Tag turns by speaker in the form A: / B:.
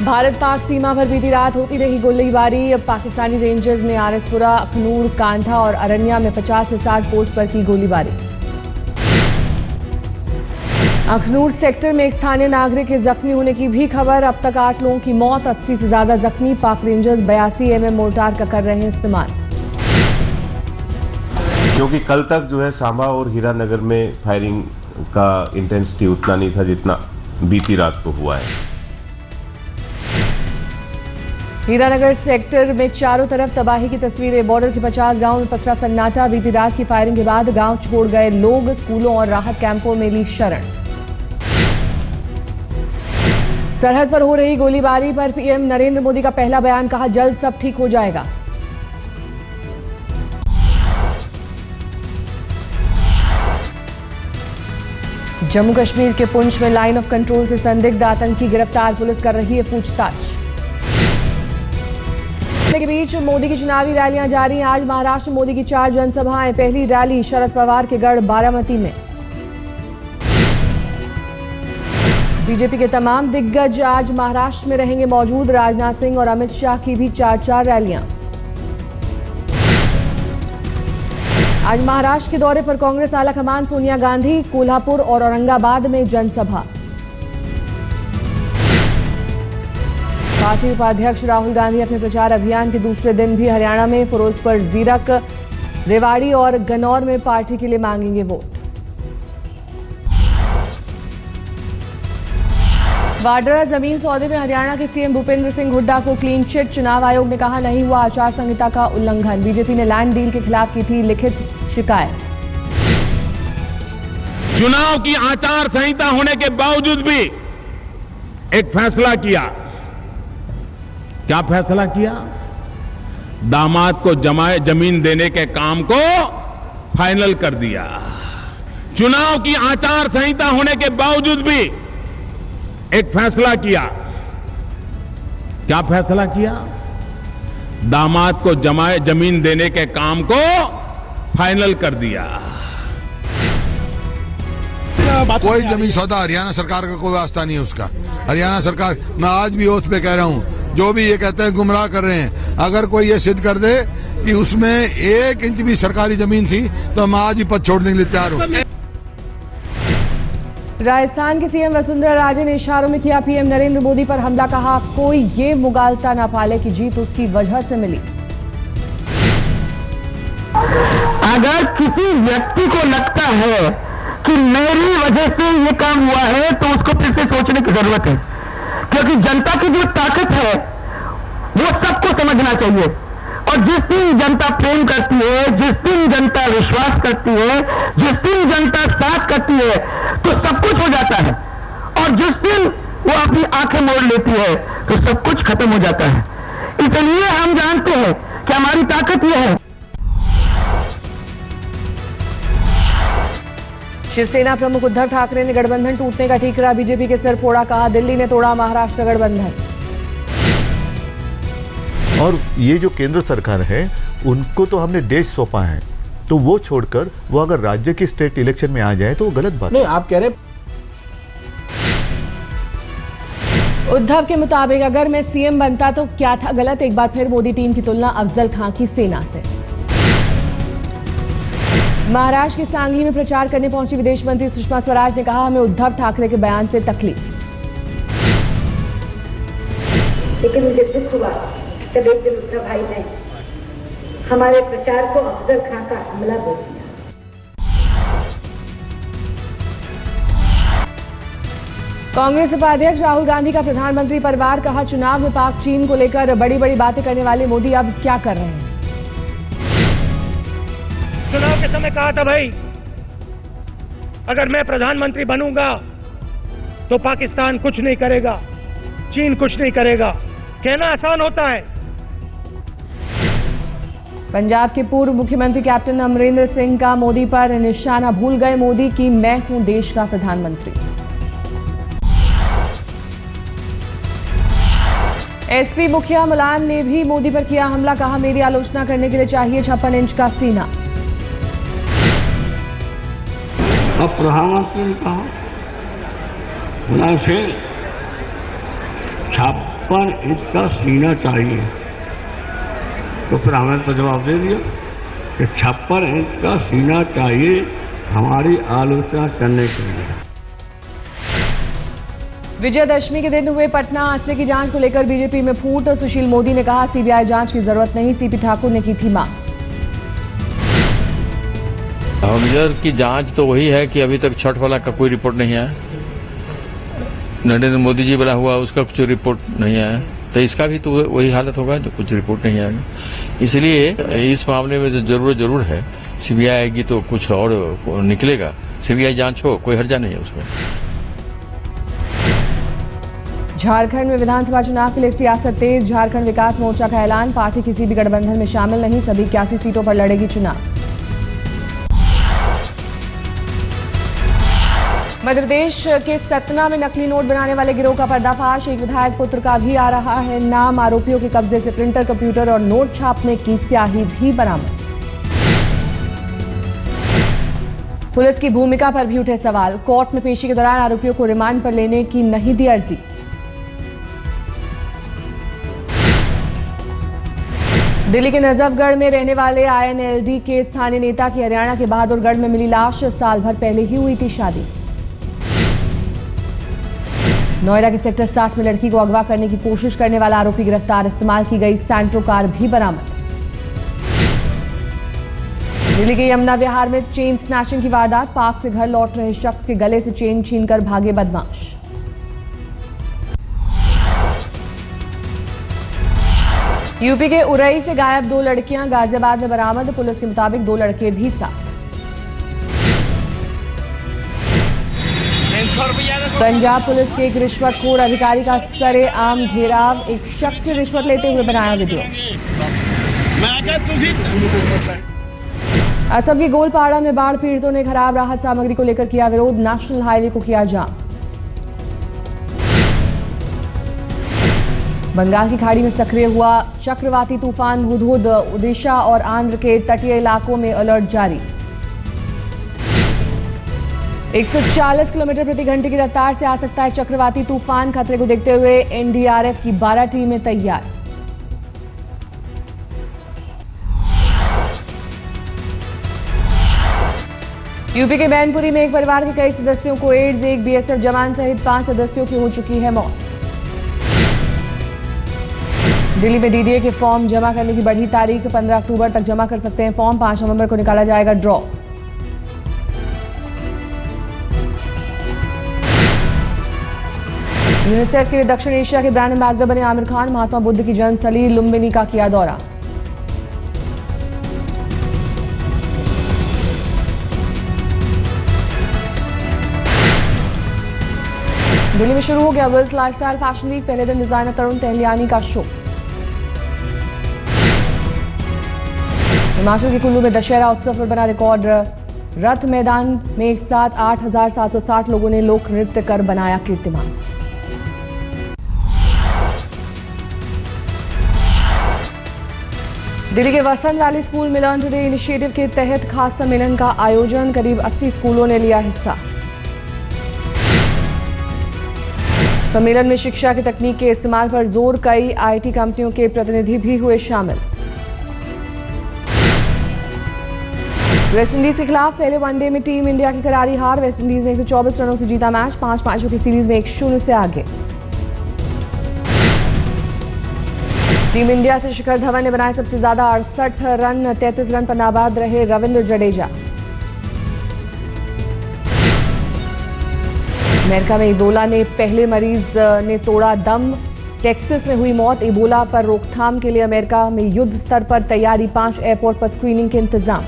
A: भारत पाक सीमा पर बीती रात होती रही गोलीबारी। अब पाकिस्तानी रेंजर्स ने आरएसपुरा, अखनूर, कांठा और अरनिया में 50 से 60 पोस्ट पर की गोलीबारी। अखनूर सेक्टर में एक स्थानीय नागरिक के जख्मी होने की भी खबर। अब तक 8 लोगों की मौत, 80 से ज्यादा जख्मी। पाक रेंजर्स 82 mm मोर्टार का कर रहे हैं इस्तेमाल।
B: क्योंकि कल तक जो है सांबा और हीरानगर में फायरिंग का इंटेंसिटी उतना नहीं था जितना बीती रात को हुआ है।
A: हीरानगर सेक्टर में चारों तरफ तबाही की तस्वीरें। बॉर्डर के 50 गांव में पसरा सन्नाटा। बीती रात की फायरिंग के बाद गांव छोड़ गए लोग। स्कूलों और राहत कैंपों में ली शरण। सरहद पर हो रही गोलीबारी पर पीएम नरेंद्र मोदी का पहला बयान। कहा, जल्द सब ठीक हो जाएगा। जम्मू कश्मीर के पुंछ में लाइन ऑफ कंट्रोल से संदिग्ध आतंकी गिरफ्तार। पुलिस कर रही है पूछताछ। के बीच मोदी की चुनावी रैलियां जारी। आज महाराष्ट्र में मोदी की 4 जनसभाएं। पहली रैली शरद पवार के गढ़ बारामती में। बीजेपी के तमाम दिग्गज आज महाराष्ट्र में रहेंगे मौजूद। राजनाथ सिंह और अमित शाह की भी 4 रैलियां। आज महाराष्ट्र के दौरे पर कांग्रेस आलाकमान सोनिया गांधी। कोल्हापुर और औरंगाबाद में जनसभा। पार्टी उपाध्यक्ष राहुल गांधी अपने प्रचार अभियान के दूसरे दिन भी हरियाणा में फिरोजपुर, जीरक, रेवाड़ी और गन्नौर में पार्टी के लिए मांगेंगे वोट। वाड्रा जमीन सौदे में हरियाणा के सीएम भूपेंद्र सिंह हुड्डा को क्लीन चिट। चुनाव आयोग ने कहा, नहीं हुआ आचार संहिता का उल्लंघन। बीजेपी ने लैंड डील के खिलाफ की थी लिखित शिकायत।
C: चुनाव की आचार संहिता होने के बावजूद भी एक फैसला किया। क्या फैसला किया? दामाद को जमीन देने के काम को फाइनल कर दिया। चुनाव की आचार संहिता होने के बावजूद भी एक फैसला किया। क्या फैसला किया? दामाद को जमीन देने के काम को फाइनल कर दिया।
D: कोई जमीन सौदा हरियाणा सरकार का कोई वास्ता नहीं है उसका। हरियाणा सरकार, मैं आज भी ओथ पे कह रहा हूं, जो भी ये कहते हैं गुमराह कर रहे हैं। अगर कोई ये सिद्ध कर दे कि उसमें 1 इंच भी सरकारी जमीन थी तो मैं आज ही पद छोड़ने के लिए तैयार हूं।
A: राजस्थान की सीएम वसुंधरा राजे ने इशारों में किया पीएम नरेंद्र मोदी पर हमला। कहा, कोई ये मुगालता ना पाले कि जीत उसकी वजह से मिली।
E: अगर किसी व्यक्ति को लगता है कि मेरी वजह से ये काम हुआ है तो उसको फिर से सोचने की जरूरत है, क्योंकि जनता की जो ताकत है वो सबको समझना चाहिए। और जिस दिन जनता प्रेम करती है, जिस दिन जनता विश्वास करती है, जिस दिन जनता साथ करती है तो सब कुछ हो जाता है। और जिस दिन वो अपनी आंखें मोड़ लेती है तो सब कुछ खत्म हो जाता है। इसलिए हम जानते हैं कि हमारी ताकत ये है।
A: शिवसेना प्रमुख उद्धव ठाकरे ने गठबंधन टूटने का ठीकरा बीजेपी के सिर फोड़ा। कहा, दिल्ली ने तोड़ा महाराष्ट्र का गठबंधन।
F: और ये जो केंद्र सरकार है उनको तो हमने देश सौंपा है, तो वो छोड़कर वो अगर राज्य की स्टेट इलेक्शन में आ जाए तो वो गलत बात
G: नहीं। आप कह रहे
A: उद्धव के मुताबिक अगर मैं सीएम बनता तो क्या था गलत। एक बार फिर मोदी टीम की तुलना अफजल खां की सेना से। महाराष्ट्र के सांगली में प्रचार करने पहुंची विदेश मंत्री सुषमा स्वराज ने कहा, हमें उद्धव ठाकरे के बयान से तकलीफ।
H: लेकिन मुझे दुख हुआ जब एक दिन उद्धव भाई ने हमारे प्रचार को अफजल खां का हमला बोल दिया।
A: कांग्रेस उपाध्यक्ष राहुल गांधी का प्रधानमंत्री परिवार। कहा, चुनाव में पाक चीन को लेकर बड़ी बड़ी बातें करने वाले मोदी अब क्या कर रहे हैं।
G: चुनाव के समय कहा था, भाई अगर मैं प्रधानमंत्री बनूंगा तो पाकिस्तान कुछ नहीं करेगा, चीन कुछ नहीं करेगा। कहना आसान होता है।
A: पंजाब के पूर्व मुख्यमंत्री कैप्टन अमरिंदर सिंह का मोदी पर निशाना। भूल गए मोदी की मैं हूं देश का प्रधानमंत्री। एसपी मुखिया मुलायम ने भी मोदी पर किया हमला। कहा, मेरी आलोचना करने के लिए चाहिए 56 इंच का सीना।
I: अब प्रधानमंत्री ने कहा मुलायम से 56 इंच का सीना चाहिए। तो फिर हमने तो जवाब दे दिया कि 56 इंच का सीना चाहिए हमारी आलोचना करने के लिए।
A: विजयदशमी के दिन हुए पटना हादसे की जांच को लेकर बीजेपी में फूट। सुशील मोदी ने कहा सीबीआई जांच की जरूरत नहीं, सीपी ठाकुर ने की थी मांग।
J: हमजर की जांच तो वही है कि अभी तक छठ वाला का कोई रिपोर्ट नहीं आया। नरेंद्र मोदी जी वाला हुआ उसका कुछ रिपोर्ट नहीं आया, तो इसका भी तो वही हालत होगा जो कुछ रिपोर्ट नहीं आएगा। इसलिए इस मामले में जो जरूर है, सीबीआई आएगी तो कुछ और निकलेगा। सीबीआई जांच हो, कोई हर्जा नहीं है उसमें।
A: झारखंड में विधानसभा चुनाव के लिए सियासत तेज। झारखंड विकास मोर्चा का ऐलान, पार्टी किसी भी गठबंधन में शामिल नहीं, सभी 81 सीटों पर लड़ेगी चुनाव। मध्य प्रदेश के सतना में नकली नोट बनाने वाले गिरोह का पर्दाफाश। एक विधायक पुत्र का भी आ रहा है नाम। आरोपियों के कब्जे से प्रिंटर, कंप्यूटर और नोट छापने की स्याही भी बरामद। पुलिस की भूमिका पर भी उठे सवाल। कोर्ट में पेशी के दौरान आरोपियों को रिमांड पर लेने की नहीं दी अर्जी। दिल्ली के नजफगढ़ में रहने वाले आईएनएलडी के स्थानीय नेता की हरियाणा के बहादुरगढ़ में मिली लाश। साल भर पहले ही हुई थी शादी। नोएडा के सेक्टर 60 में लड़की को अगवा करने की कोशिश करने वाला आरोपी गिरफ्तार। इस्तेमाल की गई सैंट्रो कार भी बरामद। दिल्ली के यमुना विहार में चेन स्नैचिंग की वारदात। पार्क से घर लौट रहे शख्स के गले से चेन छीनकर भागे बदमाश। यूपी के उरई से गायब 2 लड़कियां गाजियाबाद में बरामद। पुलिस के मुताबिक 2 लड़के भी साथ। पंजाब पुलिस के एक रिश्वतखोर अधिकारी का सरेआम घेराव। एक शख्स ने रिश्वत लेते हुए बनाया वीडियो। असम के गोलपाड़ा में बाढ़ पीड़ितों ने खराब राहत सामग्री को लेकर किया विरोध। नेशनल हाईवे को किया जाम। बंगाल की खाड़ी में सक्रिय हुआ चक्रवाती तूफान हुदहुद। ओडिशा और आंध्र के तटीय इलाकों में अलर्ट जारी। 140 किलोमीटर प्रति घंटे की रफ्तार से आ सकता है चक्रवाती तूफान। खतरे को देखते हुए एनडीआरएफ की 12 टीमें तैयार। यूपी के मैनपुरी में एक परिवार के कई सदस्यों को एड्स। एक बीएसएफ जवान सहित 5 सदस्यों की हो चुकी है मौत। दिल्ली में डीडीए के फॉर्म जमा करने की बढ़ी तारीख। 15 अक्टूबर तक जमा कर सकते हैं फॉर्म। 5 नवंबर को निकाला जाएगा ड्रॉ। यूनिसेफ के लिए दक्षिण एशिया के ब्रांड एम्बेसडर बने आमिर खान। महात्मा बुद्ध की जन्मस्थली लुम्बिनी का किया दौरा। दिल्ली में शुरू हो गया विल्स लाइफस्टाइल फैशन वीक। पहले दिन डिजाइनर तरुण तहलियानी का शो। हिमाचल के कुल्लू में दशहरा उत्सव पर बना रिकॉर्ड। रथ मैदान में एक साथ 8,760 लोगों ने लोक नृत्य कर बनाया कीर्तिमान। दिल्ली के वसंत वैली स्कूल में लर्न टुडे इनिशिएटिव के तहत खास सम्मेलन का आयोजन। करीब 80 स्कूलों ने लिया हिस्सा। सम्मेलन में शिक्षा की तकनीक के इस्तेमाल पर जोर। कई आईटी कंपनियों के प्रतिनिधि भी हुए शामिल। वेस्टइंडीज के खिलाफ पहले वनडे में टीम इंडिया की करारी हार। वेस्टइंडीज ने 124 रनों से जीता मैच। 5 मैचों की सीरीज में 1-0 से आगे। टीम इंडिया से शिखर धवन ने बनाए सबसे ज्यादा 68 रन। 33 रन पर नाबाद रहे रविंद्र जडेजा। अमेरिका में इबोला ने पहले मरीज ने तोड़ा दम। टेक्सास में हुई मौत। इबोला पर रोकथाम के लिए अमेरिका में युद्ध स्तर पर तैयारी। 5 एयरपोर्ट पर स्क्रीनिंग के इंतजाम।